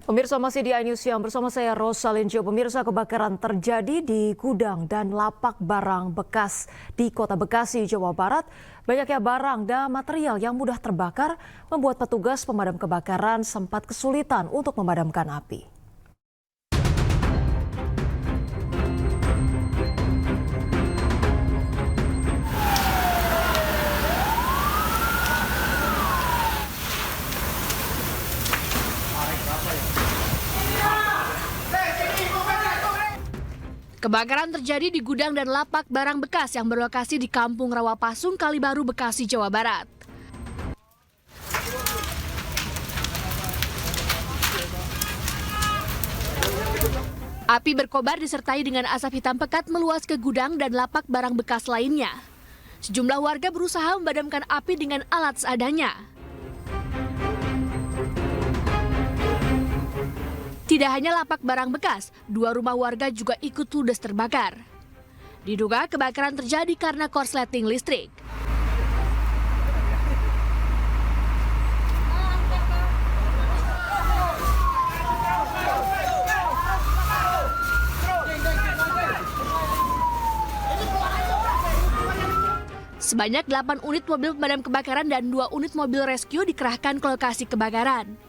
Pemirsa masih di iNews Siang bersama saya Rosalin Jo. Pemirsa, kebakaran terjadi di gudang dan lapak barang bekas di Kota Bekasi, Jawa Barat. Banyaknya barang dan material yang mudah terbakar membuat petugas pemadam kebakaran sempat kesulitan untuk memadamkan api. Kebakaran terjadi di gudang dan lapak barang bekas yang berlokasi di Kampung Rawapasung, Kalibaru, Bekasi, Jawa Barat. Api berkobar disertai dengan asap hitam pekat meluas ke gudang dan lapak barang bekas lainnya. Sejumlah warga berusaha memadamkan api dengan alat seadanya. Tidak hanya lapak barang bekas, 2 rumah warga juga ikut ludes terbakar. Diduga kebakaran terjadi karena korsleting listrik. Sebanyak 8 unit mobil pemadam kebakaran dan 2 unit mobil rescue dikerahkan ke lokasi kebakaran.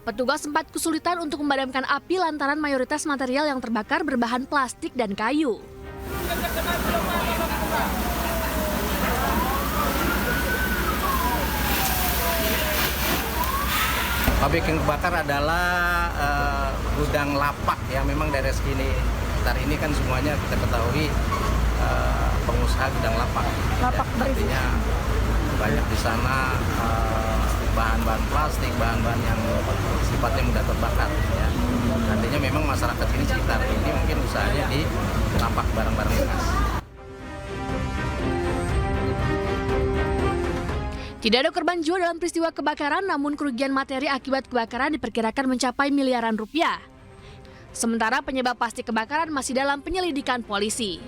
Petugas sempat kesulitan untuk memadamkan api lantaran mayoritas material yang terbakar berbahan plastik dan kayu. Pabrik yang kebakar adalah gudang lapak ya, memang daerah sini. Sekitar ini kan semuanya kita ketahui pengusaha gudang lapak. Lapak ya, artinya banyak di sana bahan-bahan plastik, bahan-bahan yang sifatnya mudah terbakar. Ya. Artinya memang masyarakat ini sekitar ini mungkin usahanya di lapak barang-barang bekas. Tidak ada korban jiwa dalam peristiwa kebakaran, namun kerugian materi akibat kebakaran diperkirakan mencapai miliaran rupiah. Sementara penyebab pasti kebakaran masih dalam penyelidikan polisi.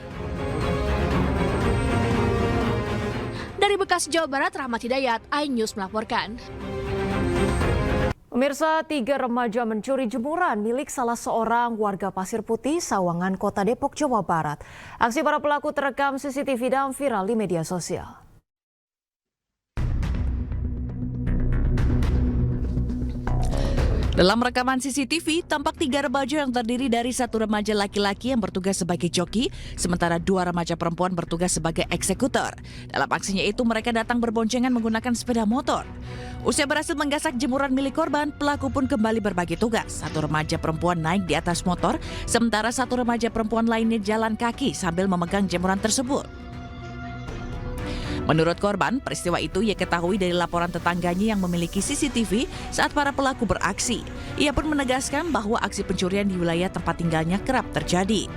Dari Bekasi, Jawa Barat, Rahmat Hidayat, iNews melaporkan. Pemirsa, 3 remaja mencuri jemuran milik salah seorang warga Pasir Putih, Sawangan, Kota Depok, Jawa Barat. Aksi para pelaku terekam CCTV dan viral di media sosial. Dalam rekaman CCTV, tampak 3 remaja yang terdiri dari 1 remaja laki-laki yang bertugas sebagai joki, sementara 2 remaja perempuan bertugas sebagai eksekutor. Dalam aksinya itu, mereka datang berboncengan menggunakan sepeda motor. Usai berhasil menggasak jemuran milik korban, pelaku pun kembali berbagi tugas. 1 remaja perempuan naik di atas motor, sementara 1 remaja perempuan lainnya jalan kaki sambil memegang jemuran tersebut. Menurut korban, peristiwa itu ia ketahui dari laporan tetangganya yang memiliki CCTV saat para pelaku beraksi. Ia pun menegaskan bahwa aksi pencurian di wilayah tempat tinggalnya kerap terjadi.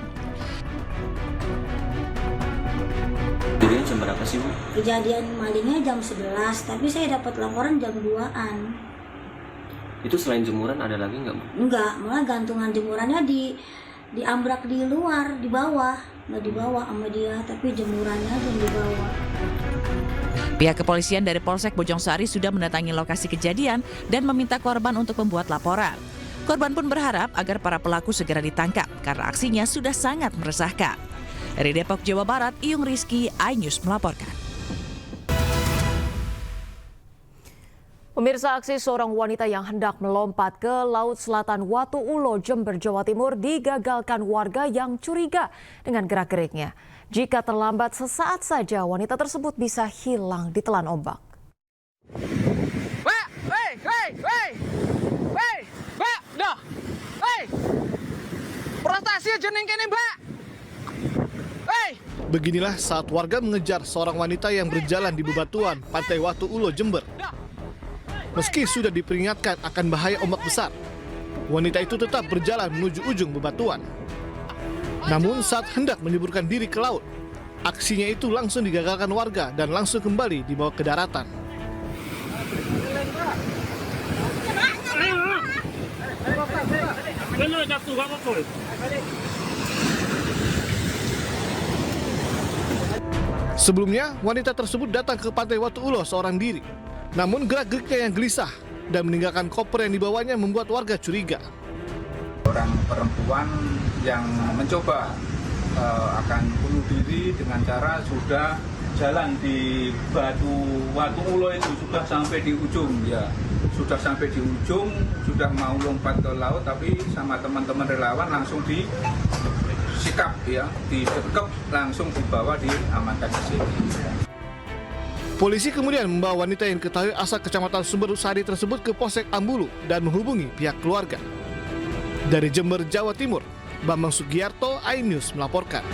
Kejadian jam berapa sih, Bu? Kejadian malingnya jam 11, tapi saya dapat laporan jam 2-an. Itu selain jemuran ada lagi nggak, Bu? Enggak, malah gantungan jemurannya diambrak di luar, di bawah. Nggak dibawa sama dia, tapi jemurannya belum dibawa. Pihak kepolisian dari Polsek Bojongsari sudah mendatangi lokasi kejadian dan meminta korban untuk membuat laporan. Korban pun berharap agar para pelaku segera ditangkap karena aksinya sudah sangat meresahkan. Dari Depok, Jawa Barat, Iyung Rizky, iNews melaporkan. Pemirsa, aksi seorang wanita yang hendak melompat ke Laut Selatan Watu Ulo, Jember, Jawa Timur digagalkan warga yang curiga dengan gerak-geriknya. Jika terlambat sesaat saja, wanita tersebut bisa hilang ditelan ombak. Beginilah saat warga mengejar seorang wanita yang berjalan di bebatuan Pantai Watu Ulo, Jember. Meski sudah diperingatkan akan bahaya ombak besar, wanita itu tetap berjalan menuju ujung bebatuan. Namun saat hendak menyeburkan diri ke laut, aksinya itu langsung digagalkan warga dan langsung kembali dibawa ke daratan. Sebelumnya, wanita tersebut datang ke Pantai Watu Ulo seorang diri. Namun gerak-geriknya yang gelisah dan meninggalkan koper yang dibawanya membuat warga curiga. Orang perempuan yang mencoba akan bunuh diri dengan cara sudah jalan di Watu Ulo itu sudah sampai di ujung ya. Sudah sampai di ujung, sudah mau lompat ke laut, tapi sama teman-teman relawan langsung disikap ya, didekep, langsung dibawa diamankan ke sini. Polisi kemudian membawa wanita yang diketahui asal Kecamatan Sumber Sari tersebut ke Polsek Ambulu dan menghubungi pihak keluarga. Dari Jember, Jawa Timur, Bambang Sugiarto, iNews melaporkan.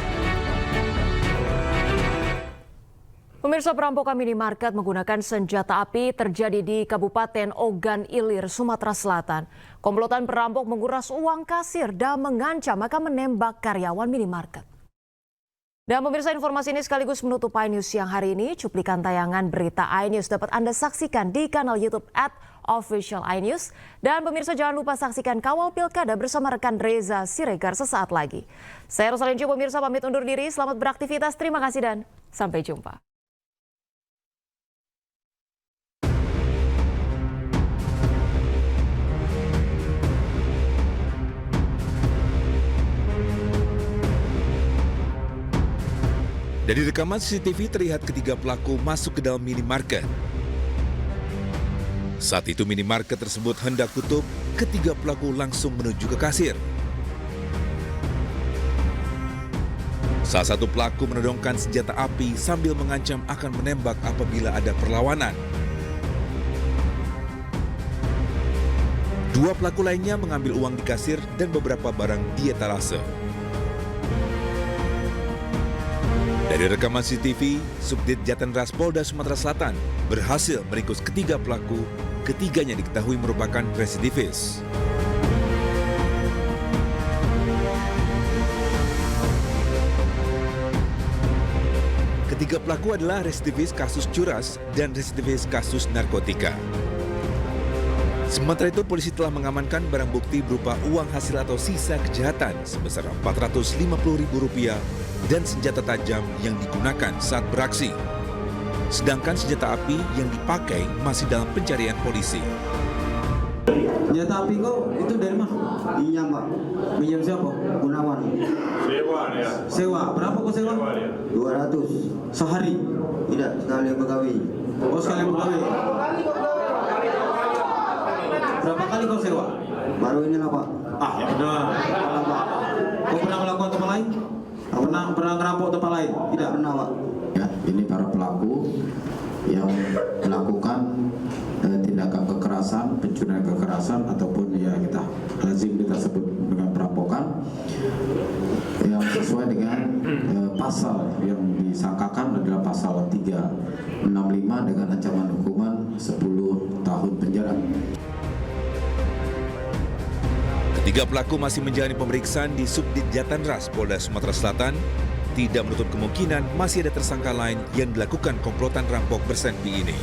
Pemirsa, perampokan minimarket menggunakan senjata api terjadi di Kabupaten Ogan Ilir, Sumatera Selatan. Komplotan perampok menguras uang kasir dan mengancam akan menembak karyawan minimarket. Dan pemirsa, informasi ini sekaligus menutup iNews siang hari ini. Cuplikan tayangan berita iNews dapat Anda saksikan di kanal YouTube @Official iNews. Dan pemirsa, jangan lupa saksikan Kawal Pilkada bersama rekan Reza Siregar sesaat lagi. Saya Rosalincio, pemirsa pamit undur diri. Selamat beraktivitas, terima kasih dan sampai jumpa. Dari rekaman CCTV terlihat ketiga pelaku masuk ke dalam minimarket. Saat itu minimarket tersebut hendak tutup, ketiga pelaku langsung menuju ke kasir. Salah satu pelaku menodongkan senjata api sambil mengancam akan menembak apabila ada perlawanan. Dua pelaku lainnya mengambil uang di kasir dan beberapa barang di etalase. Dari rekaman CCTV, Subdit Jatanras Polda Sumatera Selatan berhasil meringkus ketiga pelaku, ketiganya diketahui merupakan residivis. Ketiga pelaku adalah residivis kasus curas dan residivis kasus narkotika. Sementara itu, polisi telah mengamankan barang bukti berupa uang hasil atau sisa kejahatan sebesar Rp450.000 dan senjata tajam yang digunakan saat beraksi. Sedangkan senjata api yang dipakai masih dalam pencarian polisi. Senjata api kok itu dari mana? Pinjam, Pak. Pinjam siapa? Gunawan. Sewa ya. Sewa. Berapa kok sewa? 200. Sehari? Tidak, sekali pegawai. Oh, sekali pegawai. Berapa kali kau sewa? Baru ini lah, Pak. Ah, ya benar. Kau pernah melakukan tempat lain? Pernah ngerampok tempat lain? Tidak pernah, Pak. Ya, ini para pelaku yang melakukan tindakan kekerasan, pencurian kekerasan ataupun ya lazim kita sebut dengan perampokan yang sesuai dengan pasal yang disangkakan adalah pasal 365 dengan ancaman hukuman 10 tahun penjara. Ketiga pelaku masih menjalani pemeriksaan di Subdit Jatanras Polda Sumatera Selatan. Tidak menutup kemungkinan masih ada tersangka lain yang dilakukan komplotan rampok bersenpi ini.